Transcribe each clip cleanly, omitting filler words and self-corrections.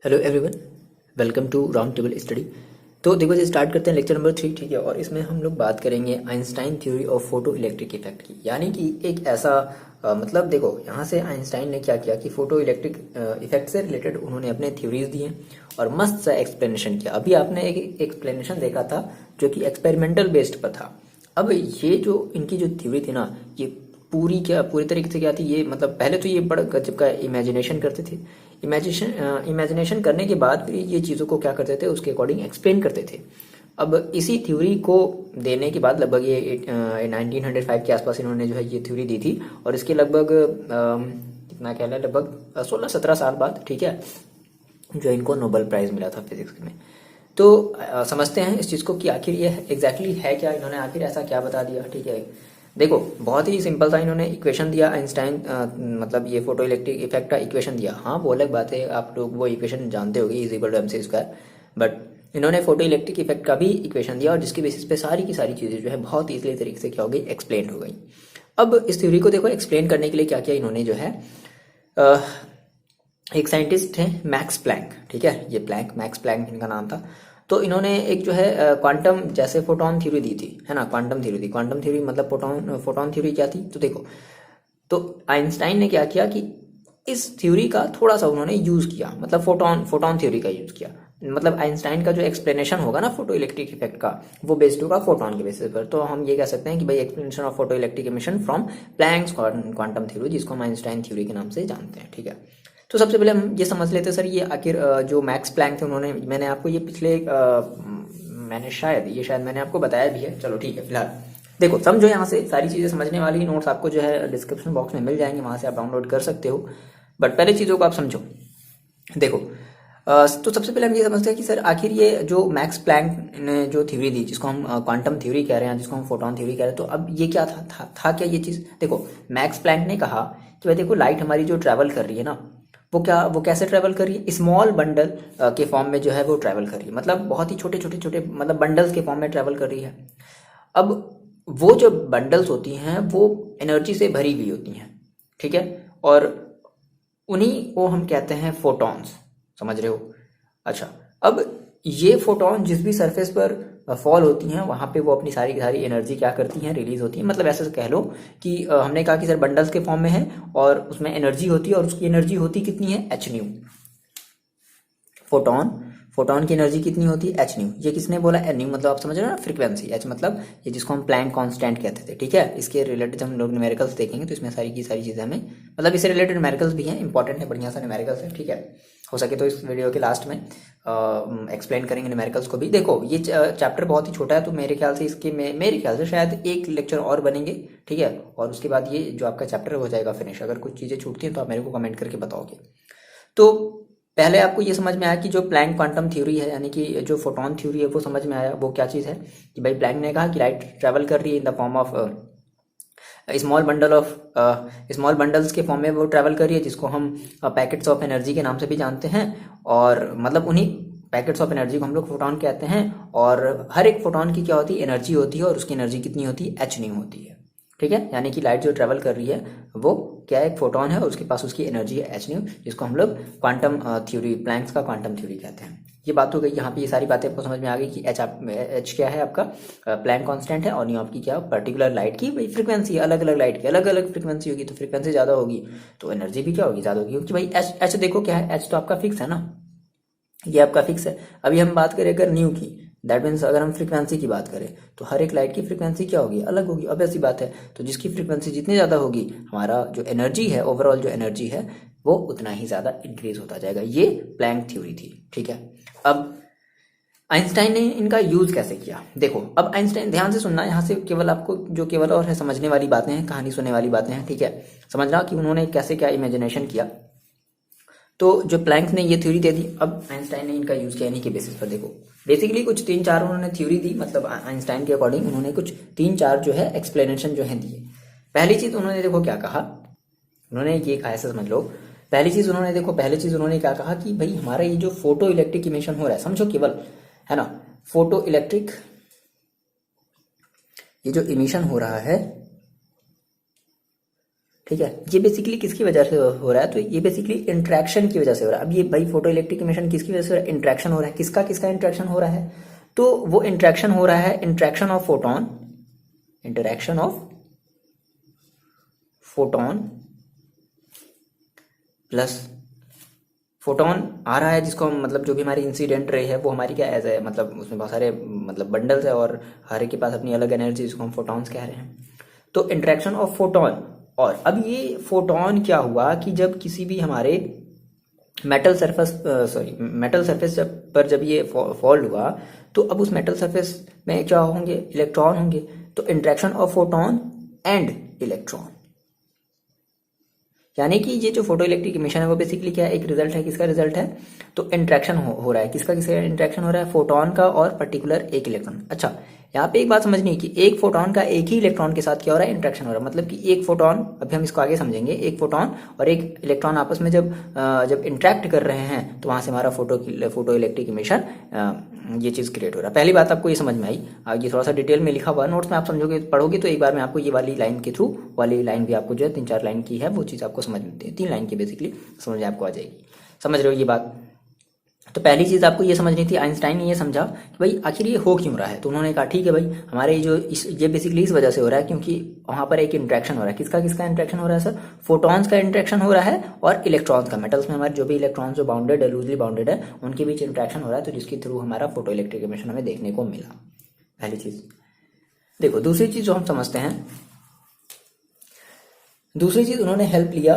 Hello everyone, welcome to round table study. तो देखो जी, start करते हैं लेक्चर नंबर 3। ठीक है, और इसमें हम लोग बात करेंगे Einstein theory of photo electric effect की। यानी कि एक ऐसा मतलब देखो, यहाँ से आइंस्टाइन ने क्या किया कि फोटो इलेक्ट्रिक इफेक्ट से रिलेटेड उन्होंने अपने थ्योरीज दिए और मस्त सा एक्सप्लेनेशन किया। अभी आपने एक एक्सप्लेनेशन देखा था जो कि एक्सपेरिमेंटल बेस्ड पर था। अब ये जो इनकी जो थ्योरी थी ना, ये पूरी तरीके से क्या थी, ये मतलब पहले तो ये बड़ा गजब का इमेजिनेशन करते थे। इमेजिनेशन करने के बाद फिर ये चीज़ों को क्या करते थे, उसके अकॉर्डिंग एक्सप्लेन करते थे। अब इसी थ्योरी को देने के बाद लगभग ये 1905 के आसपास इन्होंने जो है ये थ्योरी दी थी। और इसके लगभग कितना कहला, लगभग 16-17 साल बाद, ठीक है, जो इनको नोबेल प्राइज़ मिला था फिजिक्स में। तो समझते हैं इस चीज़ को कि आखिर ये एग्जैक्टली है क्या, इन्होंने आखिर ऐसा क्या बता दिया। ठीक है, देखो बहुत ही सिंपल था। इन्होंने इक्वेशन दिया आइंस्टाइन, मतलब ये फोटो इलेक्ट्रिक इफेक्ट का इक्वेशन दिया। हाँ, वो अलग बात है, आप लोग वो इक्वेशन जानते होगे, is equal to M C square. But इन्होंने फोटो इलेक्ट्रिक इफेक्ट का भी इक्वेशन दिया और जिसकी बेसिस पे सारी की सारी चीज़ें जो है बहुत ईजिली तरीके से क्या हो गई, एक्सप्लेन हो गई। अब इस थ्योरी को देखो, एक्सप्लेन करने के लिए क्या किया इन्होंने जो है, अ, एक साइंटिस्ट है मैक्स प्लैंक। ठीक है, ये मैक्स प्लैंक इनका नाम था। तो इन्होंने एक जो है क्वांटम जैसे फोटोन थ्योरी दी थी, है ना, क्वांटम थ्योरी थी। क्वांटम थ्योरी मतलब फोटोन फोटोन थ्योरी क्या थी, तो देखो, तो आइंस्टाइन ने क्या किया कि इस थ्योरी का थोड़ा सा उन्होंने यूज किया, मतलब फोटोन फोटोन थ्योरी का यूज किया। मतलब आइंस्टाइन का जो एक्सप्लेनेशन होगा ना फोटो इलेक्ट्रिक इफेक्ट का, वो बेस्ड होगा फोटोन के बेसिस पर। तो हम ये कह सकते हैं कि भाई explanation of photo electric emission from Planck's quantum theory, जिसको हम आइंस्टाइन थ्योरी के नाम से जानते हैं। ठीक है, तो सबसे पहले हम ये समझ लेते हैं सर, ये आखिर जो मैक्स प्लैंक थे उन्होंने, मैंने आपको ये पिछले मैंने शायद मैंने आपको बताया भी है। चलो ठीक है, फिलहाल देखो समझो, यहाँ से सारी चीज़ें समझने वाली नोट्स आपको जो है डिस्क्रिप्शन बॉक्स में मिल जाएंगे, वहाँ से आप डाउनलोड कर सकते हो। बट पहले चीज़ों को आप समझो। देखो, तो सबसे पहले हम ये समझते हैं कि सर आखिर ये जो मैक्स प्लैंक ने जो थ्योरी दी, जिसको हम क्वांटम थ्योरी कह रहे हैं, जिसको हम फोटोन थ्योरी कह रहे हैं, तो अब ये क्या था क्या ये चीज़। देखो, मैक्स प्लैंक ने कहा कि भाई देखो, लाइट हमारी जो ट्रैवल कर रही है ना, वो कैसे ट्रैवल कर रही है, स्मॉल बंडल के फॉर्म में जो है वो ट्रैवल कर रही है। मतलब बहुत ही छोटे छोटे छोटे मतलब बंडल्स के फॉर्म में ट्रैवल कर रही है। अब वो जो बंडल्स होती हैं वो एनर्जी से भरी हुई होती हैं। ठीक है, और उन्हीं को हम कहते हैं फोटॉन्स। समझ रहे हो। अच्छा, अब ये फोटॉन जिस भी सरफेस पर फॉल होती हैं, वहां पे वो अपनी सारी की सारी एनर्जी क्या करती हैं, रिलीज होती है। मतलब ऐसे कह लो कि हमने कहा कि सर बंडल्स के फॉर्म में है और उसमें एनर्जी होती है, और उसकी एनर्जी होती कितनी है, एच न्यू। फोटोन फोटोन की एनर्जी कितनी होती है, एच न्यू। ये किसने बोला, एन न्यू, मतलब आप समझ रहे हो ना, फ्रीक्वेंसी। एच मतलब ये जिसको हम प्लैंक कांस्टेंट कहते थे। ठीक है, इसके रिलेटेड जब हम लोग न्यूमेरिकल्स देखेंगे तो इसमें सारी की सारी चीज़ें हमें, मतलब इससे रिलेटेड न्यूमेरिकल्स भी हैं, इंपॉर्टेंट है, बढ़िया सा न्यूमेरिकल्स है। ठीक है, हो सके तो इस वीडियो के लास्ट में एक्सप्लेन करेंगे न्यूमेरिकल्स को भी। देखो, ये चैप्टर बहुत ही छोटा है, तो मेरे ख्याल से मेरे ख्याल से शायद एक लेक्चर और बनेंगे। ठीक है, और उसके बाद ये जो आपका चैप्टर हो जाएगा फिनिश। अगर कुछ चीज़ें छूटती हैं तो आप मेरे को कमेंट करके बताओगे। तो पहले आपको ये समझ में आया कि जो प्लैंक क्वांटम थ्योरी है, यानी कि जो फोटोन थ्योरी है, वो समझ में आया। वो क्या चीज़ है कि भाई प्लैंक ने कहा कि लाइट ट्रैवल कर रही है in the form of small bundles के फॉर्म में वो ट्रैवल कर रही है, जिसको हम पैकेट्स ऑफ एनर्जी के नाम से भी जानते हैं। और मतलब उन्हीं पैकेट्स ऑफ एनर्जी को हम लोग फोटोन कहते हैं। और हर एक फोटोन की क्या होती है, एनर्जी होती है, और उसकी एनर्जी कितनी होती है, एच न्यू होती है। ठीक है, यानी कि लाइट जो ट्रैवल कर रही है वो क्या है, एक फोटोन है और उसके पास उसकी एनर्जी है एच न्यू, जिसको हम लोग क्वांटम थ्योरी, प्लैंक्स का क्वांटम थ्योरी कहते हैं। ये बात हो गई, यहाँ पे ये सारी बातें आपको समझ में आ गई कि एच क्या है आपका, प्लैंक कांस्टेंट है, और न्यू आपकी क्या, पर्टिकुलर लाइट की भाई फ्रीक्वेंसी है। अलग अलग लाइट की अलग अलग फ्रीक्वेंसी होगी, तो फ्रीक्वेंसी ज़्यादा होगी तो एनर्जी भी क्या होगी, ज़्यादा होगी। क्योंकि भाई एच देखो क्या है, एच तो आपका फिक्स है ना, ये आपका फिक्स है। अभी हम बात करें अगर न्यू की, दैट मीन्स अगर हम फ्रीक्वेंसी की बात करें तो हर एक लाइट की फ्रीक्वेंसी क्या होगी, अलग होगी। अब ऐसी बात है, तो जिसकी फ्रीक्वेंसी जितनी ज़्यादा होगी, हमारा जो एनर्जी है, ओवरऑल जो एनर्जी है, वो उतना ही ज़्यादा इंक्रीज होता जाएगा। ये प्लैंक थ्योरी थी। ठीक है, अब आइंस्टाइन ने इनका यूज कैसे किया, देखो। अब आइंस्टाइन, ध्यान से सुनना, यहाँ से केवल आपको जो केवल और है समझने वाली बातें हैं, कहानी सुनने वाली बातें हैं। ठीक है, समझना कि उन्होंने कैसे क्या इमेजिनेशन किया। तो जो प्लैंक ने ये थ्योरी दे दी, अब आइंस्टाइन ने इनका यूज किया इन्हीं के बेसिस पर। देखो, बेसिकली कुछ 3-4 उन्होंने थ्योरी दी, मतलब आइंस्टाइन के अकॉर्डिंग उन्होंने कुछ 3-4 जो है एक्सप्लेनेशन जो है दिए। पहली चीज उन्होंने देखो क्या कहा, उन्होंने ये कहा, ऐसे समझ लो। पहली चीज उन्होंने क्या कहा कि भाई हमारा ये जो फोटो इलेक्ट्रिक इमिशन हो रहा है, समझो केवल, है ना, फोटो इलेक्ट्रिक, ये जो इमिशन हो रहा है, ठीक है। ये बेसिकली किसकी वजह से हो रहा है, तो ये बेसिकली इंट्रैक्शन की वजह से हो रहा है। अब ये भाई फोटो इलेक्ट्रिक इमिशन किसकी वजह से हो रहा है, इंट्रैक्शन हो रहा है। किसका किसका इंट्रैक्शन हो रहा है, तो वो इंट्रैक्शन हो रहा है interaction of photon, interaction of photon plus photon आ रहा है, जिसको हम मतलब जो भी हमारी इंसिडेंट रे है वो हमारी क्या एज है, मतलब उसमें बहुत सारे मतलब बंडल्स है और हर एक के पास अपनी अलग एनर्जी, जिसको हम फोटॉन्स कह रहे हैं। तो इंटरेक्शन ऑफ फोटोन, और अब ये फोटोन क्या हुआ कि जब किसी भी हमारे मेटल सरफेस मेटल सरफेस पर जब ये फॉल हुआ, तो अब उस मेटल सरफेस में क्या होंगे, इलेक्ट्रॉन होंगे। तो interaction of photon and electron, यानी कि ये जो फोटो इलेक्ट्रिक इमिशन है वो बेसिकली क्या है, एक रिजल्ट है। किसका रिजल्ट है, तो इंट्रैक्शन हो रहा है। किसका किसका इंट्रैक्शन हो रहा है, फोटोन का और पर्टिकुलर एक इलेक्ट्रॉन। अच्छा, यहाँ पे एक बात समझनी है कि एक फोटोन का एक ही इलेक्ट्रॉन के साथ क्या हो रहा है, इंट्रैक्शन हो रहा है। मतलब कि एक फोटोन, अभी हम इसको आगे समझेंगे, एक फोटोन और एक इलेक्ट्रॉन आपस में जब इंट्रैक्ट कर रहे हैं, तो वहां से हमारा फोटो इलेक्ट्रिक इमिशन ये चीज क्रिएट हो रहा है। पहली बात आपको ये समझ में आई। ये थोड़ा सा डिटेल में लिखा हुआ नोट्स में आप समझोगे, पढ़ोगे तो एक बार में आपको ये वाली लाइन के थ्रू, वाली लाइन भी आपको जो है 3-4 लाइन की है वो चीज़ आपको समझ में आती है, 3 लाइन की बेसिकली समझ में आपको आ जाएगी। समझ रहे हो ये बात। तो पहली चीज़ आपको ये समझनी थी, आइंस्टाइन ने ये समझा कि भाई आखिर ये हो क्यों रहा है। तो उन्होंने कहा ठीक है भाई, हमारे ये बेसिकली इस वजह से हो रहा है क्योंकि वहां पर एक इंट्रैक्शन हो रहा है। किसका किसका इंट्रैक्शन हो रहा है सर, फोटॉन्स का इंट्रैक्शन हो रहा है और इलेक्ट्रॉन्स का। मेटल्स में हमारे जो भी इलेक्ट्रॉन्स जो बाउंडेड है, लूजली बाउंडेड है, उनके बीच इंट्रैक्शन हो रहा है, तो जिसके थ्रू हमारा फोटो इलेक्ट्रिक इमिशन हमें देखने को मिला। पहली चीज देखो। दूसरी चीज जो हम समझते हैं, दूसरी चीज उन्होंने हेल्प लिया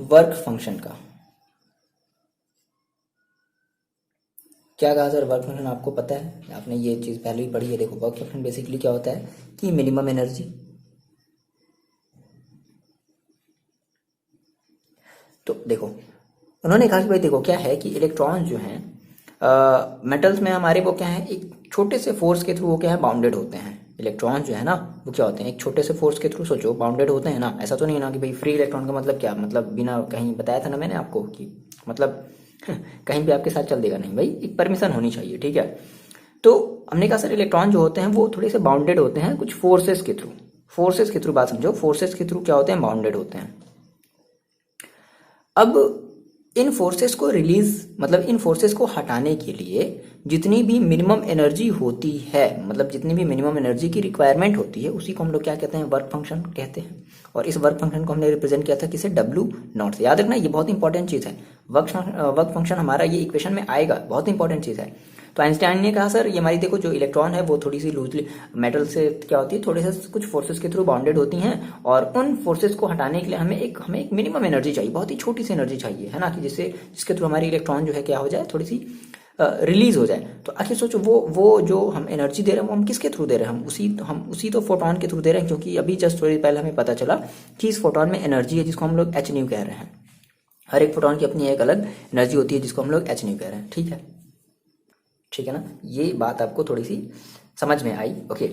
वर्क फंक्शन का। क्या कहा सर, वर्क फंक्शन आपको पता है, आपने ये चीज पहले ही पढ़ी है। देखो वर्क फंक्शन बेसिकली क्या होता है कि मिनिमम एनर्जी, तो देखो उन्होंने कहा कि भाई देखो क्या है कि इलेक्ट्रॉन जो हैं मेटल्स में हमारे वो क्या है, एक छोटे से फोर्स के थ्रू वो क्या है, बाउंडेड होते हैं। इलेक्ट्रॉन जो है ना वो क्या होते हैं, एक छोटे से फोर्स के थ्रू सोचो बाउंडेड होते हैं ना। ऐसा तो नहीं है ना कि भाई फ्री इलेक्ट्रॉन का मतलब क्या, मतलब बिना कहीं बताया था ना मैंने आपको कि मतलब कहीं भी आपके साथ चल देगा नहीं भाई, एक परमिशन होनी चाहिए, ठीक है। तो हमने कहा सर इलेक्ट्रॉन जो होते हैं वो थोड़े से बाउंडेड होते हैं कुछ फोर्सेस के थ्रू। फोर्सेस के थ्रू बात समझो, फोर्सेस के थ्रू क्या होते हैं, बाउंडेड होते हैं। अब इन फोर्सेस को रिलीज, मतलब इन फोर्सेस को हटाने के लिए जितनी भी मिनिमम एनर्जी होती है, मतलब जितनी भी मिनिमम एनर्जी की रिक्वायरमेंट होती है, उसी को हम लोग क्या कहते हैं, वर्क फंक्शन कहते हैं। और इस वर्क फंक्शन को हमने रिप्रेजेंट किया था किसे, W0 से। याद रखना ये बहुत इंपॉर्टेंट चीज है। वर्क फंक्शन हमारा ये इक्वेशन में आएगा, बहुत इंपॉर्टेंट चीज है। तो आइंस्टाइन ने कहा सर ये हमारी देखो जो इलेक्ट्रॉन है वो थोड़ी सी लूजली मेटल से क्या होती है, थोड़े से कुछ फोर्सेस के थ्रू बाउंडेड होती हैं, और उन फोर्सेस को हटाने के लिए हमें एक मिनिमम एनर्जी चाहिए, बहुत ही छोटी सी एनर्जी चाहिए, है ना, कि जिसके थ्रू हमारी इलेक्ट्रॉन जो है क्या हो जाए, थोड़ी सी रिलीज हो जाए। तो आखिर सोचो वो जो हम एनर्जी दे रहे हैं वो हम किसके थ्रू दे रहे हैं, हम उसी तो फोटोन के थ्रू दे रहे हैं, क्योंकि अभी जस्ट थोड़ी पहले हमें पता चला कि इस फोटोन में एनर्जी है जिसको हम लोग एच न्यू कह रहे हैं। हर एक फोटोन की अपनी एक अलग एनर्जी होती है जिसको हम लोग एच न्यू कह रहे हैं, ठीक है। ठीक है ना, ये बात आपको थोड़ी सी समझ में आई, ओके।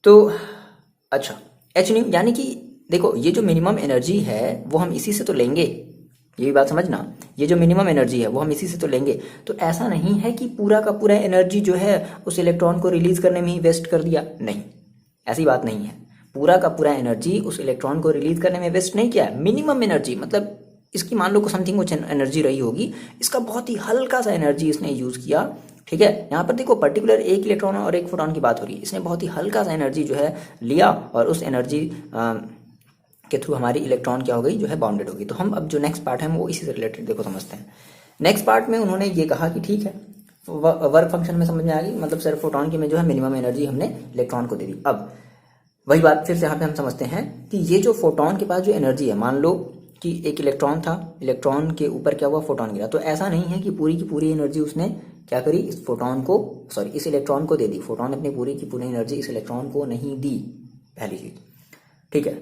तो अच्छा, एच न्यू यानी कि देखो ये जो मिनिमम एनर्जी है वो हम इसी से तो लेंगे, ये भी बात समझना। ये जो मिनिमम एनर्जी है वो हम इसी से तो लेंगे। तो ऐसा नहीं है कि पूरा का पूरा एनर्जी जो है उस इलेक्ट्रॉन को रिलीज करने में ही वेस्ट कर दिया, नहीं, ऐसी बात नहीं है। पूरा का पूरा एनर्जी उस इलेक्ट्रॉन को रिलीज करने में वेस्ट नहीं किया। मिनिमम एनर्जी मतलब इसकी मान लो को समथिंग कुछ एनर्जी रही होगी, इसका बहुत ही हल्का सा एनर्जी इसने यूज किया, ठीक है। यहाँ पर देखो पर्टिकुलर एक इलेक्ट्रॉन और एक फोटोन की बात हो रही है, इसने बहुत ही हल्का सा एनर्जी जो है लिया, और उस एनर्जी के थ्रू हमारी इलेक्ट्रॉन क्या हो गई, जो है बाउंडेड होगी। तो हम अब जो नेक्स्ट पार्ट है वो इसी से रिलेटेड देखो समझते हैं। नेक्स्ट पार्ट में उन्होंने ये कहा कि ठीक है वर्क फंक्शन में समझ में आ गई, मतलब सर फोटोन की में जो है मिनिमम एनर्जी हमने इलेक्ट्रॉन को दे दी। अब वही बात फिर से यहाँ पे हम समझते हैं कि ये जो फोटोन के पास जो एनर्जी है, मान लो कि एक इलेक्ट्रॉन था, इलेक्ट्रॉन के ऊपर क्या हुआ, फोटोन गिरा, तो ऐसा नहीं है कि पूरी की पूरी एनर्जी उसने क्या करी, इस फोटोन को इस इलेक्ट्रॉन को दे दी। फोटोन अपनी पूरी की पूरी एनर्जी इस इलेक्ट्रॉन को नहीं दी, पहली चीज, ठीक है।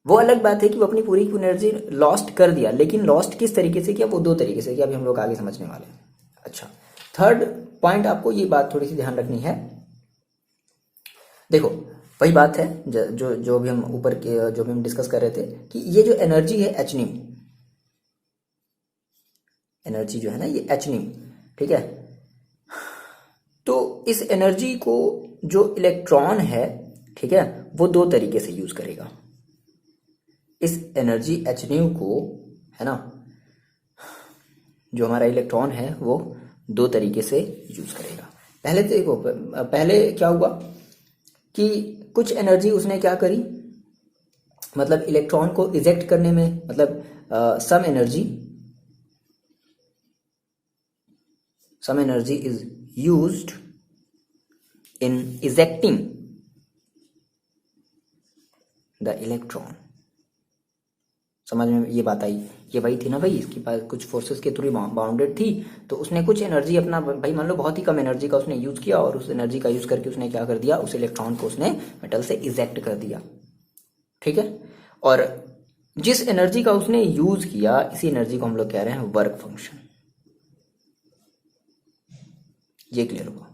वो अलग बात है कि वो अपनी पूरी की एनर्जी लॉस्ट कर दिया, लेकिन लॉस्ट किस तरीके से किया, वो 2 तरीके से किया, अभी हम लोग आगे समझने वाले हैं। अच्छा, थर्ड पॉइंट आपको ये बात थोड़ी सी ध्यान रखनी है। देखो वही बात है जो भी हम ऊपर के जो भी हम डिस्कस कर रहे थे कि ये जो एनर्जी है एच न्यू, एनर्जी जो है ना ये एच न्यू, ठीक है। तो इस एनर्जी को जो इलेक्ट्रॉन है, ठीक है, वो 2 तरीके से यूज करेगा। इस एनर्जी एच न्यू को, है ना, जो हमारा इलेक्ट्रॉन है वो दो तरीके से यूज करेगा। पहले तो देखो, पहले क्या हुआ कि कुछ एनर्जी उसने क्या करी, मतलब इलेक्ट्रॉन को इजेक्ट करने में, मतलब some energy is used in ejecting the electron. समझ में ये बात आई? ये वही थी ना भाई, इसके पास कुछ फोर्सेस के थ्रू बाउंडेड थी, तो उसने कुछ एनर्जी अपना, भाई मान लो बहुत ही कम एनर्जी का उसने यूज किया, और उस एनर्जी का यूज करके उसने क्या कर दिया, उस इलेक्ट्रॉन को उसने मेटल से इजेक्ट कर दिया। ठीक है, और जिस एनर्जी का उसने यूज किया, इसी एनर्जी को हम लोग कह रहे हैं वर्क फंक्शन। ये क्लियर हुआ?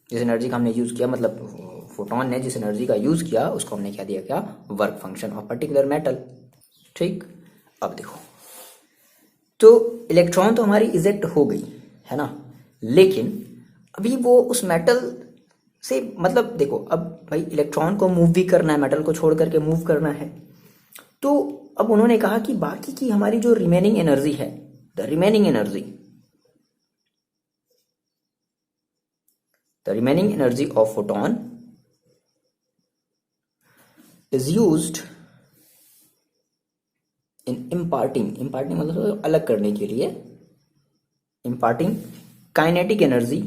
जिस एनर्जी का हमने यूज किया, मतलब फोटोन ने जिस एनर्जी का यूज किया, उसको हमने क्या दिया, क्या, work function of particular metal. ठीक, अब देखो, तो इलेक्ट्रॉन तो हमारी इजेक्ट हो गई, है ना, लेकिन अभी वो उस मेटल से, मतलब देखो, अब भाई इलेक्ट्रॉन को मूव भी करना है, मेटल को छोड़ करके मूव करना है, तो अब उन्होंने कहा कि बाकी की हमारी जो रिमेनिंग एनर्जी है, the remaining energy of photon is used in imparting मतलब अलग करने के लिए, imparting kinetic energy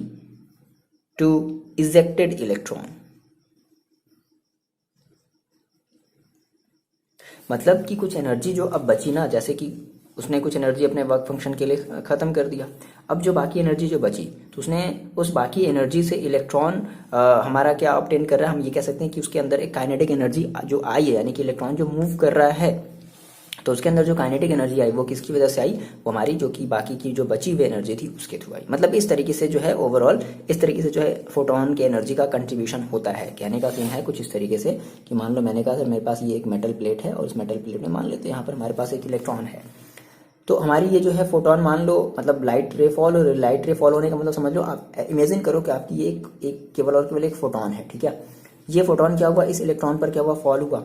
to ejected electron. मतलब कि कुछ एनर्जी जो अब बची ना, जैसे कि उसने कुछ एनर्जी अपने वर्क फंक्शन के लिए खत्म कर दिया, अब जो बाकी एनर्जी जो बची, तो उसने उस बाकी एनर्जी से इलेक्ट्रॉन हमारा क्या ऑब्टेन कर रहा है, हम ये कह सकते हैं कि उसके अंदर एक काइनेटिक एनर्जी जो आई है, यानी कि इलेक्ट्रॉन जो मूव कर रहा है, तो उसके अंदर जो काइनेटिक एनर्जी आई वो किसकी वजह से आई, वो हमारी जो कि बाकी की जो बची हुई एनर्जी थी उसके थ्रू आई। मतलब इस तरीके से जो है ओवरऑल, इस तरीके से जो है फोटोन की एनर्जी का कंट्रीब्यूशन होता है। कहने का सीन है कुछ इस तरीके से कि मान लो मैंने कहा सर मेरे पास ये एक मेटल प्लेट है, और इस मेटल प्लेट में मान लेते हैं यहाँ पर हमारे पास एक इलेक्ट्रॉन है, तो हमारी ये जो है फोटोन, मान लो, मतलब लाइट रे फॉल, और लाइट रे फॉल होने का मतलब समझ लो, आप इमेजिन करो कि आपकी एक केवल और केवल एक फोटोन है। ठीक है, ये फोटोन क्या हुआ, इस इलेक्ट्रॉन पर क्या हुआ, फॉल हुआ।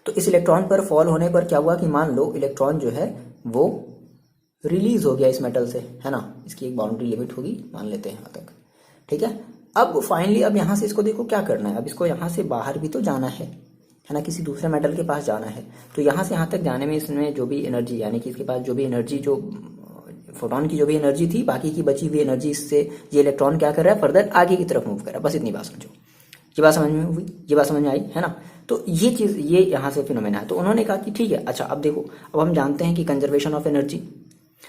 तो इस इलेक्ट्रॉन पर फॉल होने पर क्या हुआ कि मान लो इलेक्ट्रॉन जो है वो रिलीज हो गया इस मेटल से, है ना, इसकी एक बाउंड्री लिमिट होगी, मान लेते हैं यहाँ तक। ठीक है, अब फाइनली अब यहाँ से इसको देखो क्या करना है, अब इसको यहाँ से बाहर भी तो जाना है ना, किसी दूसरे मेटल के पास जाना है। तो यहाँ से यहाँ तक जाने में इसमें जो भी एनर्जी, यानी कि इसके पास जो भी एनर्जी, जो फोटोन की जो भी एनर्जी थी, बाकी की बची हुई एनर्जी, इससे ये इलेक्ट्रॉन क्या कर रहा है, फर्दर आगे की तरफ मूव कर रहा है। बस इतनी बात समझो, ये बात समझ में हुई, ये बात समझ में आई, है ना। तो ये चीज, ये यहाँ से फिनोमेना है। तो उन्होंने कहा कि ठीक है, अच्छा अब देखो, अब हम जानते हैं कि कंजर्वेशन ऑफ एनर्जी।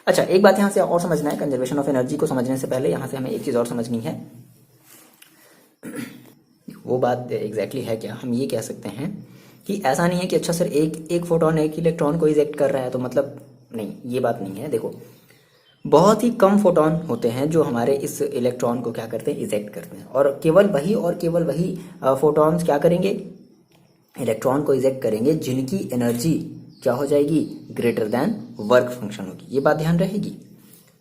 अच्छा, एक बात यहाँ से और समझना है, कंजर्वेशन ऑफ एनर्जी को समझने से पहले यहाँ से हमें एक चीज और समझनी है। वो बात एग्जैक्टली है क्या, हम ये कह सकते हैं कि ऐसा नहीं है कि अच्छा सर एक फोटोन एक इलेक्ट्रॉन को इजेक्ट कर रहा है, तो मतलब नहीं, ये बात नहीं है। देखो, बहुत ही कम फोटोन होते हैं जो हमारे इस इलेक्ट्रॉन को क्या करते हैं, इजेक्ट करते हैं, और केवल वही फोटॉन्स क्या करेंगे, इलेक्ट्रॉन को इजेक्ट करेंगे, जिनकी एनर्जी क्या हो जाएगी, ग्रेटर देन वर्क फंक्शन होगी। ये बात ध्यान रहेगी।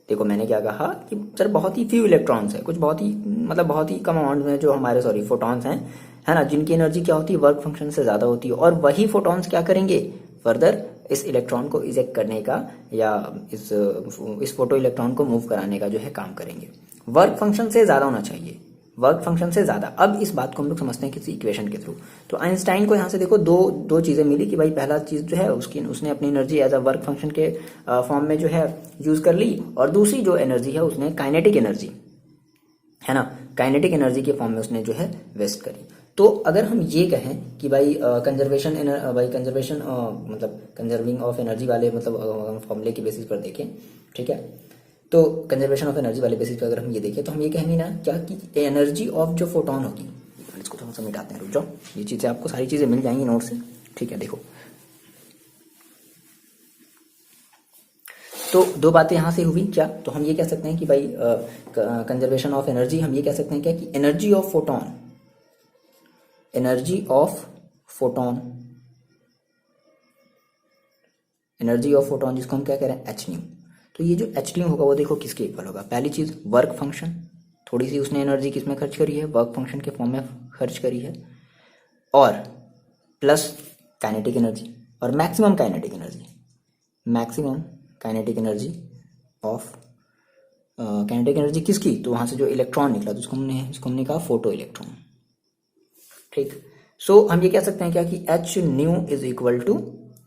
देखो मैंने क्या कहा कि सर बहुत ही फ्यू इलेक्ट्रॉन्स है, कुछ बहुत ही, मतलब बहुत ही कम अमाउंट में जो हमारे फोटॉन्स हैं, है ना, जिनकी एनर्जी क्या होती है, वर्क फंक्शन से ज्यादा होती है, और वही फोटॉन्स क्या करेंगे, फर्दर इस इलेक्ट्रॉन को इजेक्ट करने का, या इस फोटो इलेक्ट्रॉन को मूव कराने का जो है काम करेंगे। वर्क फंक्शन से ज्यादा होना चाहिए, वर्क फंक्शन से ज्यादा। अब इस बात को हम लोग समझते हैं किसी इक्वेशन के थ्रू। तो आइंस्टाइन को यहाँ से देखो दो चीजें मिली कि भाई पहला चीज जो है उसने अपनी energy as a work function के फॉर्म में जो है यूज कर ली, और दूसरी जो एनर्जी है उसने काइनेटिक एनर्जी, है ना, काइनेटिक एनर्जी के फॉर्म में उसने जो है वेस्ट करी। तो अगर हम ये कहें कि भाई कंजर्वेशन मतलब कंजर्विंग ऑफ एनर्जी वाले मतलब फॉर्मूले की बेसिस पर देखें, ठीक है, तो कंजर्वेशन ऑफ एनर्जी वाले बेसिस पर अगर हम ये देखें, तो हम ये कहेंगे ना क्या कि एनर्जी ऑफ जो फोटोन होगी, इसको थोड़ा सा मिटाते हैं, रुक जाओ, ये चीज़ें आपको सारी चीज़ें मिल जाएंगी नोट से। ठीक है, देखो, तो दो बातें यहाँ से हुई क्या, तो हम ये कह सकते हैं कि भाई कंजर्वेशन ऑफ एनर्जी, हम ये कह सकते हैं क्या कि एनर्जी ऑफ फोटोन जिसको हम क्या कह रहे हैं, एच न्यू। तो ये जो एच न्यू होगा वो देखो किसके इक्वल होगा, पहली चीज वर्क फंक्शन, थोड़ी सी उसने एनर्जी किसमें खर्च करी है, वर्क फंक्शन के फॉर्म में खर्च करी है, और प्लस काइनेटिक एनर्जी, और maximum kinetic energy, maximum kinetic energy of kinetic energy किसकी, तो वहाँ से जो इलेक्ट्रॉन निकला तो उसको हमने कहा फोटो इलेक्ट्रॉन। ठीक, सो हम ये कह सकते हैं क्या कि H nu is equal to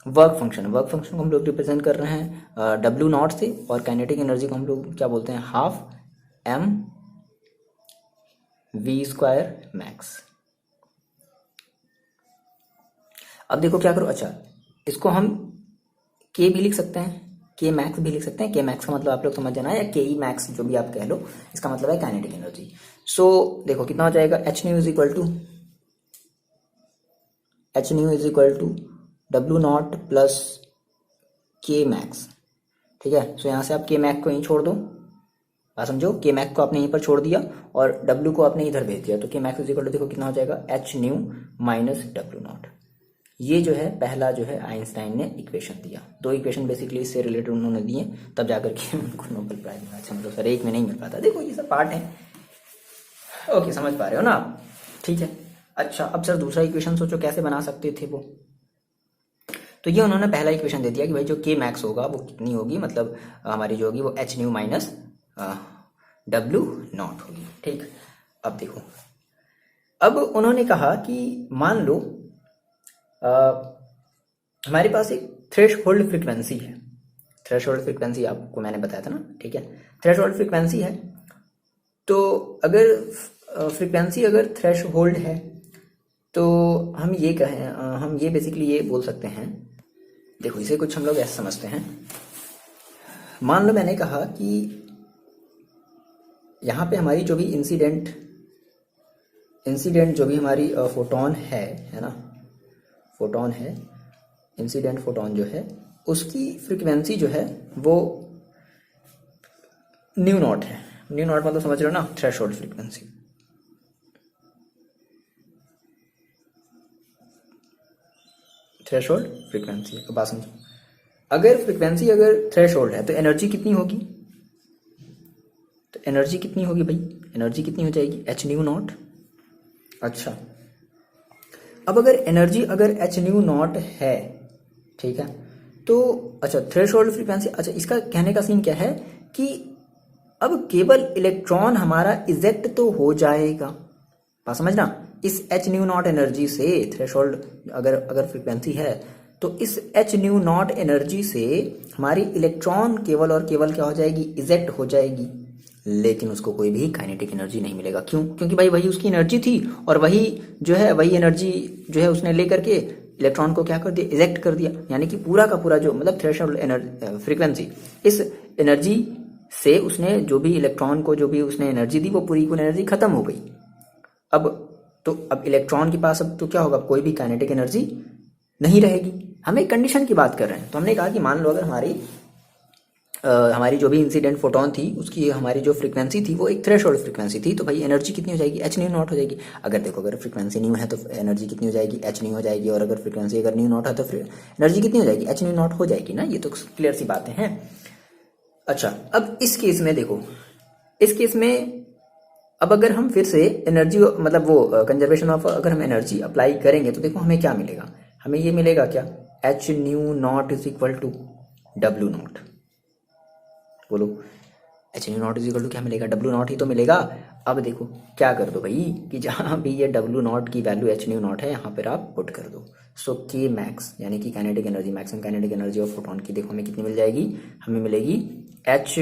work function को हम लोग रिप्रेजेंट कर रहे हैं डब्ल्यू नॉट से, और काइनेटिक एनर्जी को हम लोग क्या बोलते हैं, half M V square max. अब देखो क्या करो, अच्छा इसको हम के भी लिख सकते हैं, के मैक्स भी लिख सकते हैं। के मैक्स का मतलब आप लोग समझ जाना है, या के ई मैक्स जो भी आप कह लो, इसका मतलब है काइनेटिक एनर्जी। सो देखो कितना हो जाएगा, H nu is equal to W not plus K max. ठीक है, सो यहाँ से आप के मैक्स को यहीं छोड़ दो, बात समझो, के मैक्स को आपने यहीं पर छोड़ दिया और डब्ल्यू को आपने इधर भेज दिया, तो के मैक्स इज इक्वल टू देखो कितना हो जाएगा, H nu minus W not. ये जो है पहला जो है आइंस्टाइन ने इक्वेशन दिया। दो इक्वेशन बेसिकली इससे रिलेटेड उन्होंने दिए, तब जाकर के उनको नोबेल प्राइज मिला। अच्छा मतलब सर एक में नहीं मिल पाता, देखो ये सब पार्ट है। ओके, समझ पा रहे हो ना आप, ठीक है। अच्छा अब सर दूसरा इक्वेशन सोचो कैसे बना सकते थे वो, तो ये उन्होंने पहला इक्वेशन दे दिया कि भाई जो के मैक्स होगा वो कितनी होगी, मतलब हमारी जो होगी वो H nu minus W not होगी। ठीक, अब देखो, अब उन्होंने कहा कि मान लो हमारे पास एक थ्रेशहोल्ड फ्रीक्वेंसी है। थ्रेशहोल्ड फ्रीक्वेंसी आपको मैंने बताया था ना, ठीक है। थ्रेशहोल्ड फ्रीक्वेंसी है, तो अगर फ्रीक्वेंसी अगर थ्रेशहोल्ड है तो हम ये कहें, हम ये बेसिकली ये बोल सकते हैं, देखो इसे कुछ हम लोग ऐसे समझते हैं। मान लो मैंने कहा कि यहाँ पे हमारी जो भी इंसिडेंट जो भी हमारी फोटोन है ना, फोटोन है, इंसिडेंट फोटोन जो है उसकी फ्रीक्वेंसी जो है वो न्यू नॉट है। न्यू नॉट मतलब समझ रहे हो ना, थ्रेशहोल्ड फ्रीक्वेंसी। थ्रेशहोल्ड फ्रीक्वेंसी अब बात समझो, अगर फ्रीक्वेंसी अगर थ्रेशहोल्ड है तो एनर्जी कितनी होगी, तो एनर्जी कितनी होगी भाई, एनर्जी कितनी हो जाएगी, एच न्यू नॉट। अच्छा अब अगर एनर्जी अगर एच न्यू नॉट है, ठीक है, तो अच्छा थ्रेशहोल्ड फ्रीक्वेंसी, अच्छा इसका कहने का सीन क्या है कि अब केवल इलेक्ट्रॉन हमारा इजेक्ट तो हो जाएगा, बात समझना, इस एच न्यू नॉट एनर्जी से। थ्रेशहोल्ड अगर फ्रीक्वेंसी है तो इस एच न्यू नॉट एनर्जी से हमारी इलेक्ट्रॉन केवल और केवल क्या हो जाएगी, इजेक्ट हो जाएगी, लेकिन उसको कोई भी काइनेटिक एनर्जी नहीं मिलेगा। क्यों, क्योंकि भाई वही उसकी एनर्जी थी और वही जो है वही एनर्जी जो है उसने लेकर के इलेक्ट्रॉन को क्या कर दिया, इजेक्ट कर दिया। यानी कि पूरा का पूरा जो मतलब थ्रेशहोल्ड फ्रीक्वेंसी, इस एनर्जी से उसने जो भी इलेक्ट्रॉन को जो भी उसने एनर्जी दी वो पूरी की एनर्जी खत्म हो गई। अब इलेक्ट्रॉन के पास अब तो क्या होगा, कोई भी काइनेटिक एनर्जी नहीं रहेगी। हम एक कंडीशन की बात कर रहे हैं, तो हमने कहा कि मान लो अगर हमारी जो भी इंसिडेंट फोटोन थी उसकी हमारी जो फ्रीक्वेंसी थी वो एक थ्रेशहोल्ड फ्रीक्वेंसी थी, तो भाई एनर्जी कितनी हो जाएगी, एच न्यू नॉट हो जाएगी। अगर देखो अगर फ्रीक्वेंसी न्यू है तो एनर्जी कितनी हो जाएगी, एच न्यू हो जाएगी, और अगर फ्रीक्वेंसी अगर न्यू नॉट है तो एनर्जी कितनी हो जाएगी, एच न्यू नॉट हो जाएगी ना, ये तो क्लियर सी बातें हैं। अच्छा अब इस केस में देखो, इस केस में अब अगर हम फिर से एनर्जी मतलब वो कंजर्वेशन ऑफ अगर हम एनर्जी अप्लाई करेंगे तो देखो हमें क्या मिलेगा, हमें ये मिलेगा क्या, h nu naught is equal to W naught. बोलो h nu naught is equal to क्या मिलेगा, डब्ल्यू नॉट ही तो मिलेगा। अब देखो क्या कर दो भाई कि जहां भी ये डब्ल्यू नॉट की वैल्यू एच न्यू नॉट है यहाँ पर आप पुट कर दो। सो के मैक्स यानी कि kinetic energy, maximum kinetic energy of photon की देखो हमें कितनी मिल जाएगी, हमें मिलेगी H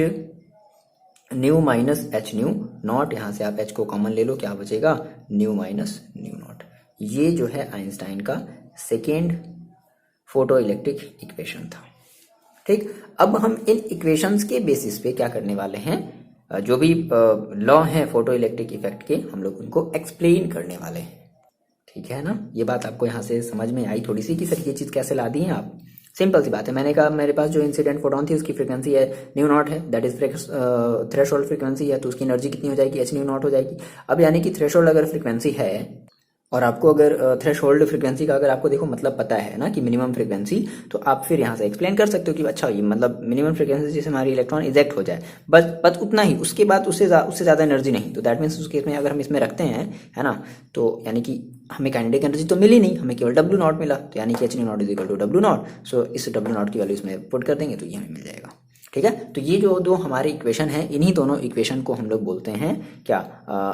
nu minus H nu not. यहाँ से आप एच को कॉमन ले लो, क्या बचेगा, न्यू माइनस न्यू नॉट। ये जो है आइंस्टाइन का सेकेंड फोटो इलेक्ट्रिक इक्वेशन था। ठीक, अब हम इन इक्वेशंस के बेसिस पे क्या करने वाले हैं, जो भी लॉ हैं फोटो इलेक्ट्रिक इफेक्ट के, हम लोग उनको एक्सप्लेन करने वाले हैं। ठीक है ना, ये बात आपको यहाँ से समझ में आई थोड़ी सी कि सर ये चीज़ कैसे ला दी हैं आप। सिंपल सी बात है, मैंने कहा मेरे पास जो इंसिडेंट फोटोन थी उसकी फ्रीक्वेंसी है न्यू नॉट है, दैट इज थ्रेशहोल्ड फ्रीक्वेंसी है, तो उसकी एनर्जी कितनी हो जाएगी, एच न्यू नॉट हो जाएगी। अब यानी कि थ्रेशहोल्ड अगर फ्रीक्वेंसी है और आपको अगर थ्रेशहोल्ड फ्रीक्वेंसी का अगर आपको देखो मतलब पता है ना कि मिनिमम फ्रीक्वेंसी, तो आप फिर यहाँ से एक्सप्लेन कर सकते हो कि अच्छा ये मतलब मिनिमम फ्रीक्वेंसी जिससे हमारी इलेक्ट्रॉन इजेक्ट हो जाए, बस उतना ही, उसके बाद उससे ज़्यादा एनर्जी नहीं। तो दैट मीन्स उस केस में अगर हम इसमें रखते हैं है ना, तो यानी कि हमें काइनेटिक एनर्जी तो मिली नहीं, हमें केवल डब्ल्यू नॉट मिला, तो यानी कि H nu naught is equal to W naught. So इस डब्ल्यू नॉट की वैल्यू इसमें पुट कर देंगे तो ये हमें मिल जाएगा। ठीक है, तो ये जो दो हमारे इक्वेशन है, इन्हीं दोनों इक्वेशन को हम लोग बोलते हैं क्या,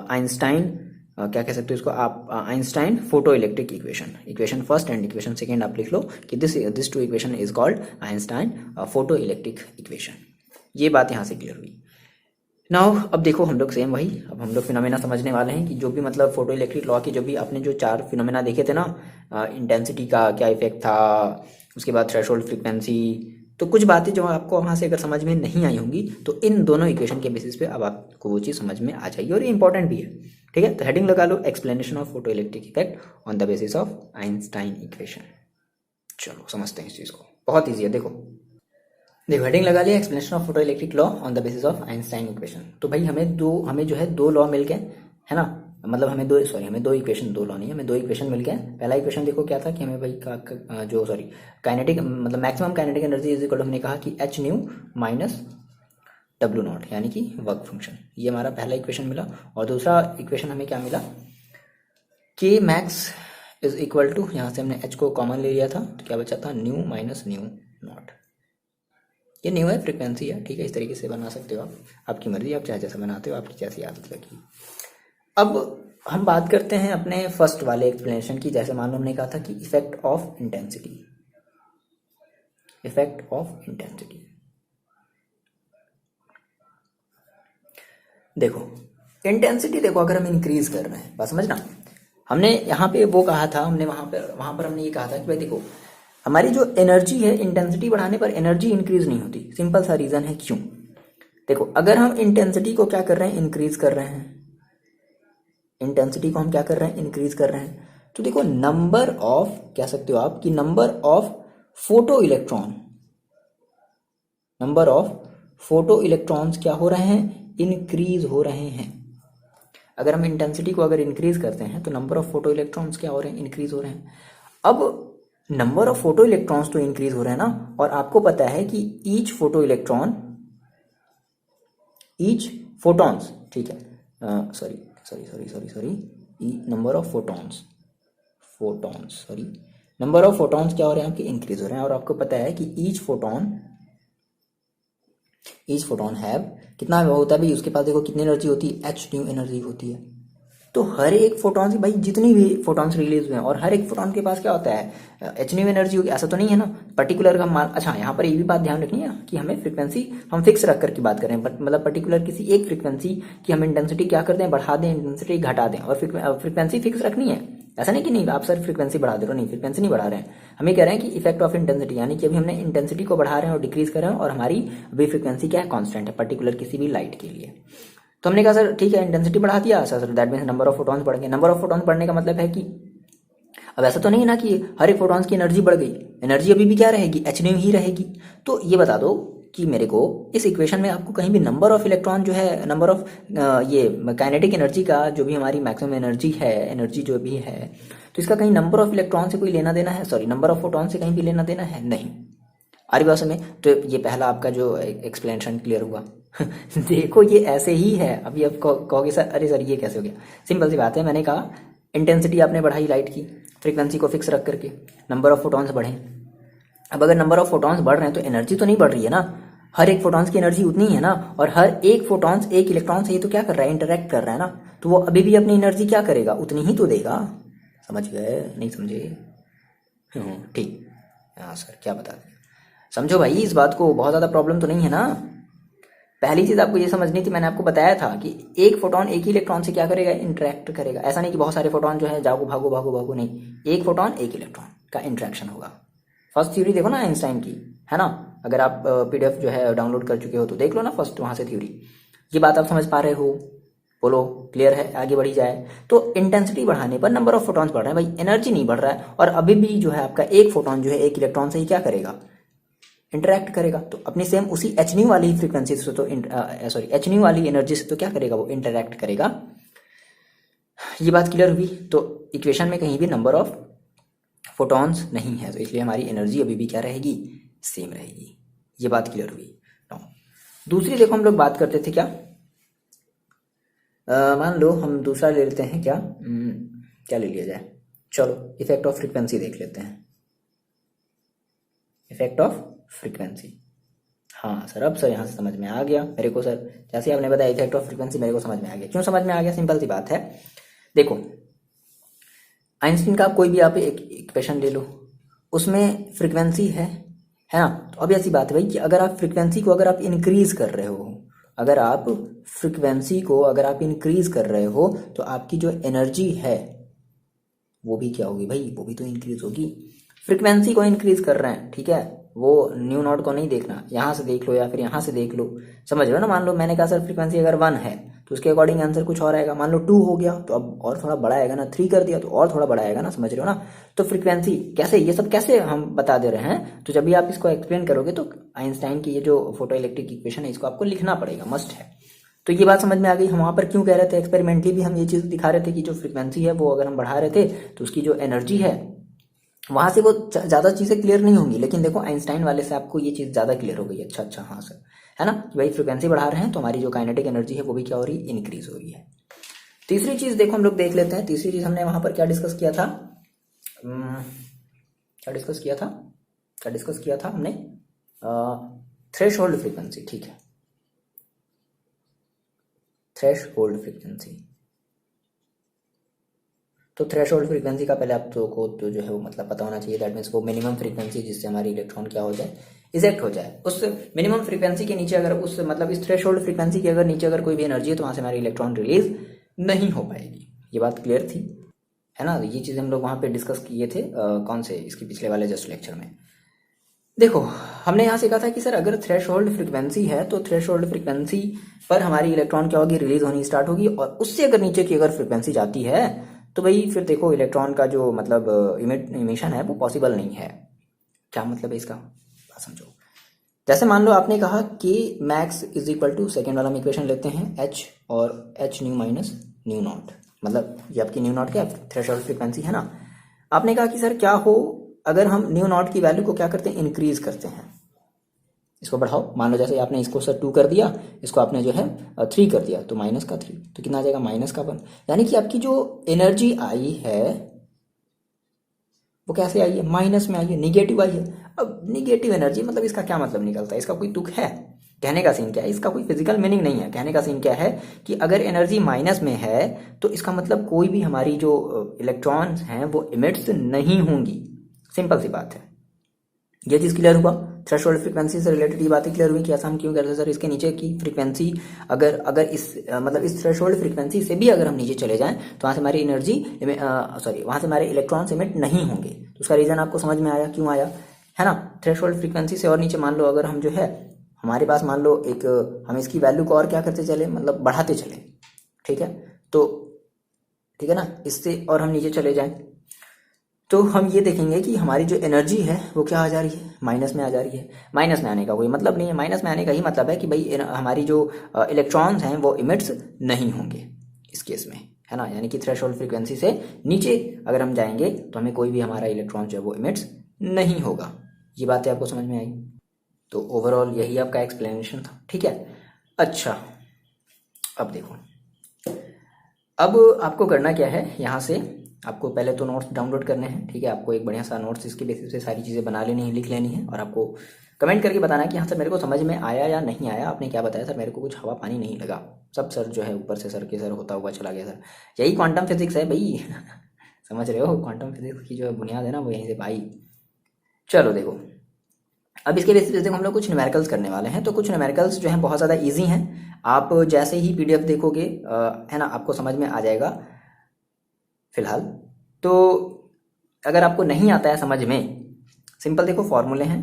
आइंस्टाइन, क्या कह सकते हो इसको आप, Einstein photo electric equation. Equation first and equation second आप लिख लो कि this two equation is called Einstein photo electric equation. ये बात यहाँ से क्लियर हुई। नाउ अब देखो हम लोग सेम वही, अब हम लोग फिनोमेना समझने वाले हैं कि जो भी मतलब फोटो इलेक्ट्रिक लॉ की जो भी आपने जो 4 फिनोमेना देखे थे ना, इंटेंसिटी का क्या इफेक्ट था, उसके बाद थ्रेशोल्ड फ्रीक्वेंसी, तो कुछ बातें जो आपको वहाँ से अगर समझ में नहीं आई होंगी तो इन दोनों इक्वेशन के बेसिस पे अब आपको वो चीज़ समझ में आ जाएगी और ये इंपॉर्टेंट भी है। ठीक है, तो हेडिंग लगा लो explanation of photo electric effect on the basis of Einstein equation. चलो समझते हैं इस चीज़ को, बहुत ईजी है। देखो हेडिंग लगा लिया explanation of photo electric law on the basis of Einstein equation. तो भाई हमें जो है दो लॉ मिल गए, है ना, मतलब हमें दो इक्वेशन, दो लॉ नहीं, हमें 2 इक्वेशन मिल गए। पहला इक्वेशन देखो क्या था कि हमें भाई काइनेटिक मतलब maximum kinetic energy is equal to, हमने कहा कि H nu minus W not, यानी कि वर्क फंक्शन। ये हमारा पहला इक्वेशन मिला। और दूसरा इक्वेशन हमें क्या मिला, के मैक्स इज इक्वल टू, यहाँ से हमने एच को कॉमन ले लिया था तो क्या बचा था, न्यू माइनस न्यू नॉट। ये न्यू है, फ्रिक्वेंसी है, ठीक है, इस तरीके से बना सकते हो आप, आपकी मर्जी, आप चाहे जैसा बनाते हो, आपकी जैसी आदत लगी। अब हम बात करते हैं अपने फर्स्ट वाले एक्सप्लेनेशन की। जैसे मान लो हमने कहा था कि effect of intensity, effect of intensity. देखो इंटेंसिटी, देखो अगर हम इंक्रीज कर रहे हैं, बात समझना, हमने यहाँ पे वो कहा था, हमने वहाँ पर हमने ये कहा था कि भाई देखो हमारी जो एनर्जी है, इंटेंसिटी बढ़ाने पर एनर्जी इंक्रीज नहीं होती। सिंपल सा रीजन है क्यों। देखो अगर हम इंटेंसिटी को क्या कर रहे हैं, इंक्रीज कर रहे हैं, इंटेंसिटी को हम क्या कर रहे हैं, इंक्रीज कर रहे हैं, तो देखो नंबर ऑफ, कह सकते हो आप कि number of photo electron, number of photo electrons क्या हो रहे हैं, इंक्रीज हो रहे हैं। अगर हम इंटेंसिटी को अगर इंक्रीज करते हैं तो नंबर ऑफ फोटो इलेक्ट्रॉन्स क्या हो रहे हैं, इंक्रीज हो रहे हैं। अब नंबर ऑफ फोटो इलेक्ट्रॉन्स तो इंक्रीज हो रहे हैं ना, और आपको पता है कि each photo electron, each photons, ठीक है, sorry, number of photons number of photons क्या हो रहे हैं आपके, इंक्रीज हो रहे हैं। और आपको पता है कि ईच फोटॉन हैव, कितना होता है भाई उसके पास, देखो कितनी एनर्जी होती है, एच न्यू एनर्जी होती है। तो हर एक फोटॉन से भाई जितनी भी फोटॉन्स रिलीज हुए हैं, और हर एक फोटॉन के पास क्या होता है, एच न्यू एनर्जी होगी, ऐसा तो नहीं है ना पर्टिकुलर का मान। अच्छा यहाँ पर ये भी बात ध्यान रखनी है कि हमें फ्रीक्वेंसी हम फिक्स रख कर की बात करें, मतलब पर्टिकुलर किसी एक फ्रीक्वेंसी की हम इंटेंसिटी क्या कर दें, बढ़ा दें, इंटेंसिटी घटा दें, और फ्रीक्वेंसी फिक्स रखनी है। ऐसा नहीं कि नहीं आप सर फ्रीक्वेंसी बढ़ा दे रहे हो, नहीं फ्रीक्वेंसी नहीं बढ़ा रहे हैं, हम ये कह रहे हैं कि इफेक्ट ऑफ इंटेंसिटी, यानी कि अभी हमने इंटेंसिटी को बढ़ा रहे हैं और डिक्रीज कर रहे हैं, और हमारी अभी फ्रीक्वेंसी क्या है, कांस्टेंट है पर्टिकुलर किसी भी लाइट के लिए। तो हमने कहा सर ठीक है इंटेंसिटी बढ़ा दिया sir, that means number of photons बढ़ गए। नंबर ऑफ फोटॉन्स बढ़ने का मतलब है कि अब ऐसा तो नहीं है ना कि हर एक फोटॉन्स की एनर्जी बढ़ गई, एनर्जी अभी भी क्या रहेगी, एच न्यू ही रहेगी। तो ये बता दो कि मेरे को इस इक्वेशन में आपको कहीं भी नंबर ऑफ इलेक्ट्रॉन जो है, नंबर ऑफ ये काइनेटिक एनर्जी का जो भी हमारी मैक्सिमम एनर्जी है, एनर्जी जो भी है, तो इसका कहीं नंबर ऑफ इलेक्ट्रॉन से कोई लेना देना है, सॉरी नंबर ऑफ फोटॉन से कहीं भी लेना देना है नहीं। आ रही बात में, तो ये पहला आपका जो एक्सप्लेनेशन क्लियर हुआ। देखो ये ऐसे ही है, अभी आप कहोगे सर अरे सर ये कैसे हो गया, सिंपल सी बात है, मैंने कहा इंटेंसिटी आपने बढ़ाई लाइट की, फ्रीक्वेंसी को फिक्स रख करके, नंबर ऑफ फोटॉन्स बढ़े। अब अगर नंबर ऑफ फोटॉन्स बढ़ रहे हैं तो एनर्जी तो नहीं बढ़ रही है ना, हर एक फोटॉन्स की एनर्जी उतनी ही है ना, और हर एक फोटॉन्स एक इलेक्ट्रॉन से ही तो क्या कर रहा है, इंटरेक्ट कर रहा है ना, तो वो अभी भी अपनी एनर्जी क्या करेगा, उतनी ही तो देगा। समझ गए, नहीं समझे, ठीक, हाँ सर क्या बता दें, समझो भाई इस बात को, बहुत ज़्यादा प्रॉब्लम तो नहीं है ना। पहली चीज़ आपको ये समझनी थी, मैंने आपको बताया था कि एक फोटॉन एक ही इलेक्ट्रॉन से क्या करेगा, इंटरेक्ट करेगा। ऐसा नहीं कि बहुत सारे फोटॉन जो है जाओ भागो भागो भागो, नहीं, एक फोटॉन एक इलेक्ट्रॉन का इंटरेक्शन होगा। फर्स्ट थ्योरी देखो ना आइंस्टाइन की, है ना, अगर आप PDF जो है डाउनलोड कर चुके हो तो देख लो ना फर्स्ट वहाँ से थ्योरी। ये बात आप समझ पा रहे हो, बोलो क्लियर है, आगे बढ़ी जाए। तो इंटेंसिटी बढ़ाने पर नंबर ऑफ फोटॉन्स बढ़ रहे हैं भाई, एनर्जी नहीं बढ़ रहा है, और अभी भी जो है आपका एक फोटॉन जो है एक इलेक्ट्रॉन से ही क्या करेगा, इंटरेक्ट करेगा। तो अपनी सेम उसी एच न्यू वाली फ्रीक्वेंसी से तो एच न्यू वाली एनर्जी से तो क्या करेगा, वो इंटरेक्ट करेगा। ये बात क्लियर हुई। तो इक्वेशन में कहीं भी नंबर ऑफ फोटॉन्स नहीं है, तो इसलिए हमारी एनर्जी अभी भी क्या रहेगी, सेम रहेगी। ये बात क्लियर हुई। दूसरी देखो हम लोग बात करते थे क्या, मान लो हम दूसरा ले लेते हैं क्या, क्या ले लिया जाए, चलो इफेक्ट ऑफ फ्रीक्वेंसी देख लेते हैं। इफेक्ट ऑफ फ्रीक्वेंसी, हाँ सर, अब सर यहाँ से समझ में आ गया मेरे को। सर जैसे आपने बताया इफेक्ट ऑफ फ्रीक्वेंसी, मेरे को समझ में आ गया। क्यों समझ में आ गया? सिंपल सी बात है। देखो आइंस्टीन का कोई भी आप एक इक्वेशन ले लो, उसमें फ्रीक्वेंसी है ना। तो अब ऐसी बात है भाई कि अगर आप फ्रीक्वेंसी को अगर आप इंक्रीज कर रहे हो, अगर आप फ्रीक्वेंसी को अगर आप इंक्रीज कर रहे हो तो आपकी जो एनर्जी है वो भी क्या होगी भाई, वो भी तो इंक्रीज होगी। फ्रीक्वेंसी को इंक्रीज कर रहे हैं, ठीक है, वो न्यू नॉट को नहीं देखना, यहाँ से देख लो या फिर यहाँ से देख लो, समझ रहे हो ना। मान लो मैंने कहा सर फ्रीक्वेंसी अगर 1 है तो उसके अकॉर्डिंग आंसर कुछ और आएगा। मान लो 2 हो गया तो अब और थोड़ा बड़ा आएगा ना, 3 कर दिया तो और थोड़ा बड़ा आएगा ना, समझ रहे हो ना। तो फ्रीक्वेंसी कैसे, ये सब कैसे हम बता दे रहे हैं, तो जब भी आप इसको एक्सप्लेन करोगे तो आइंस्टाइन की ये जो फोटो इलेक्ट्रिक इक्वेशन है इसको आपको लिखना पड़ेगा, मस्ट है। तो ये बात समझ में आ गई। हम वहाँ पर क्यों कह रहे थे, एक्सपेरिमेंटली भी हम ये चीज़ दिखा रहे थे कि जो फ्रीक्वेंसी है वो अगर हम बढ़ा रहे थे तो उसकी जो एनर्जी है वहां से वो ज़्यादा चीज़ें क्लियर नहीं होंगी। लेकिन देखो आइंस्टाइन वाले से आपको ये चीज़ ज़्यादा क्लियर हो गई। अच्छा अच्छा, हाँ सर, है ना, कि भाई फ्रीक्वेंसी बढ़ा रहे हैं तो हमारी जो काइनेटिक एनर्जी है वो भी क्या हो रही है, इंक्रीज हो रही है। तीसरी चीज़ देखो हम लोग देख लेते हैं। तीसरी चीज़ हमने वहां पर क्या डिस्कस किया था, क्या डिस्कस किया था, क्या डिस्कस किया था हमने, थ्रेशोल्ड फ्रीक्वेंसी, ठीक है, थ्रेशोल्ड फ्रीक्वेंसी। तो थ्रेशोल्ड फ्रीक्वेंसी का पहले आप तो जो है वो मतलब पता होना चाहिए। दैट मीन्स वो मिनिमम फ्रीक्वेंसी जिससे हमारी इलेक्ट्रॉन क्या हो जाए, इजेक्ट हो जाए। उस मिनिमम फ्रीक्वेंसी के नीचे अगर उस मतलब इस थ्रेशोल्ड फ्रीक्वेंसी के अगर नीचे अगर कोई भी एनर्जी है तो वहाँ से हमारी इलेक्ट्रॉन रिलीज नहीं हो पाएगी। ये बात क्लियर थी, है ना। ये चीज़ हम लोग वहाँ पे डिस्कस किए थे कौन से, इसके पिछले वाले जस्ट लेक्चर में। देखो हमने यहाँ से कहा था कि सर अगर थ्रेशोल्ड फ्रीक्वेंसी है तो थ्रेशोल्ड फ्रीक्वेंसी पर हमारी इलेक्ट्रॉन क्या होगी, रिलीज होनी स्टार्ट होगी। और उससे अगर नीचे की अगर फ्रीक्वेंसी जाती है तो भाई फिर देखो इलेक्ट्रॉन का जो मतलब इमिशन है वो पॉसिबल नहीं है। क्या मतलब है इसका, बात समझो। जैसे मान लो आपने कहा कि max is equal to, second वाला हम इक्वेशन लेते हैं, एच और H nu minus nu not, मतलब ये आपकी न्यू नॉट क्या थ्रेशोल्ड फ्रीक्वेंसी है ना। आपने कहा कि सर क्या हो अगर हम न्यू नॉट की वैल्यू को क्या करते हैं, इंक्रीज करते हैं, इसको बढ़ाओ। मान लो जैसे आपने इसको सर 2 कर दिया, इसको आपने जो है 3 कर दिया, तो माइनस का 3 तो कितना आ जाएगा, माइनस का 1। यानी कि आपकी जो एनर्जी आई है वो कैसे आई है, माइनस में आई है, निगेटिव आई है। अब निगेटिव एनर्जी मतलब इसका क्या मतलब निकलता है, इसका कोई तुक है? कहने का सीन क्या है, इसका कोई फिजिकल मीनिंग नहीं है। कहने का सीन क्या है कि अगर एनर्जी माइनस में है तो इसका मतलब कोई भी हमारी जो इलेक्ट्रॉन्स हैं वो इमिट्स नहीं होंगी। सिंपल सी बात है। ये चीज़ क्लियर हुआ। थ्रेशोल्ड फ्रीक्वेंसी से रिलेटेड ये बातें क्लियर हुई कि ऐसा हम क्यों करते हैं सर, इसके नीचे की फ्रीक्वेंसी अगर अगर इस मतलब इस थ्रेशोल्ड फ्रीक्वेंसी से भी अगर हम नीचे चले जाएं तो वहाँ से हमारी एनर्जी वहाँ से हमारे इलेक्ट्रॉन्स इमिट नहीं होंगे। तो उसका रीज़न आपको समझ में आया क्यों आया, है ना। थ्रेशोल्ड फ्रीक्वेंसी से और नीचे मान लो अगर हम जो है हमारे पास मान लो एक हम इसकी वैल्यू को और क्या करते चले, मतलब बढ़ाते चले, ठीक है, तो ठीक है ना, इससे और हम नीचे चले जाएं तो हम ये देखेंगे कि हमारी जो एनर्जी है वो क्या आ जा रही है, माइनस में आ जा रही है। माइनस में आने का कोई मतलब नहीं है, माइनस में आने का ही मतलब है कि भाई हमारी जो इलेक्ट्रॉन्स हैं वो इमिट्स नहीं होंगे इस केस में, है ना। यानी कि थ्रेशोल्ड फ्रीक्वेंसी से नीचे अगर हम जाएंगे तो हमें कोई भी हमारा इलेक्ट्रॉन जो है वो इमिट्स नहीं होगा। ये बातें आपको समझ में आई। तो ओवरऑल यही आपका एक्सप्लेनेशन था, ठीक है। अच्छा अब देखो, अब आपको करना क्या है, यहाँ से आपको पहले तो नोट्स डाउनलोड करने हैं, ठीक है। आपको एक बढ़िया सा नोट्स इसके बेसिस पे सारी चीज़ें बना लेनी है, लिख लेनी है, और आपको कमेंट करके बताना है कि हाँ सर मेरे को समझ में आया या नहीं आया। आपने क्या बताया सर, मेरे को कुछ हवा पानी नहीं लगा, सब सर जो है ऊपर से सर के सर होता हुआ चला गया सर। यही क्वांटम फिजिक्स है भाई समझ रहे हो, क्वांटम फिजिक्स की जो बुनियाद है ना वो यहीं से पाई। चलो देखो, अब इसके बेसिस पे देखो हम लोग कुछ न्यूमेरिकल्स करने वाले हैं। तो कुछ न्यूमेरिकल्स जो हैं बहुत ज़्यादा ईजी हैं। आप जैसे ही PDF देखोगे है ना, आपको समझ में आ जाएगा फिलहाल। तो अगर आपको नहीं आता है समझ में, सिंपल देखो फॉर्मूले हैं,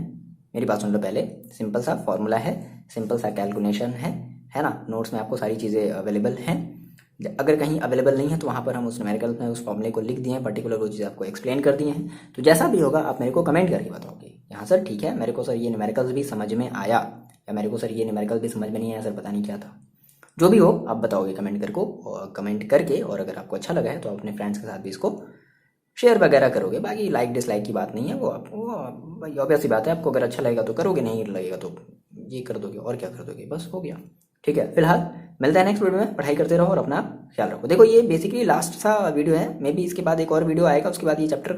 मेरी बात सुन लो पहले। सिंपल सा फॉर्मूला है, सिंपल सा कैलकुलेशन है ना। नोट्स में आपको सारी चीज़ें अवेलेबल हैं। अगर कहीं अवेलेबल नहीं है तो वहाँ पर हम उस न्यूमेरिकल में उस फॉर्मूले को लिख दिए हैं, पर्टिकुलर वो चीज़ आपको एक्सप्लेन कर दिए हैं। तो जैसा भी होगा आप मेरे को कमेंट करके बताओगे, यहाँ सर ठीक है मेरे को सर ये न्यूमेरिकल्स भी समझ में आया, या मेरे को सर ये न्यूमेरिकल भी समझ में नहीं आया सर, पता नहीं क्या था। जो भी हो आप बताओगे कमेंट करके, और अगर आपको अच्छा लगा है तो आप अपने फ्रेंड्स के साथ भी इसको शेयर वगैरह करोगे। बाकी लाइक डिसलाइक की बात नहीं है, वो आपको भाई ऑब्वियस सी बात है, आपको अगर अच्छा लगेगा तो करोगे, नहीं लगेगा तो ये कर दोगे और क्या कर दोगे, बस हो गया, ठीक है। फिलहाल मिलता है नेक्स्ट वीडियो में, पढ़ाई करते रहो और अपना ख्याल रखो। देखो ये बेसिकली लास्ट सा वीडियो है, मे बी इसके बाद एक और वीडियो आएगा, उसके बाद ये चैप्टर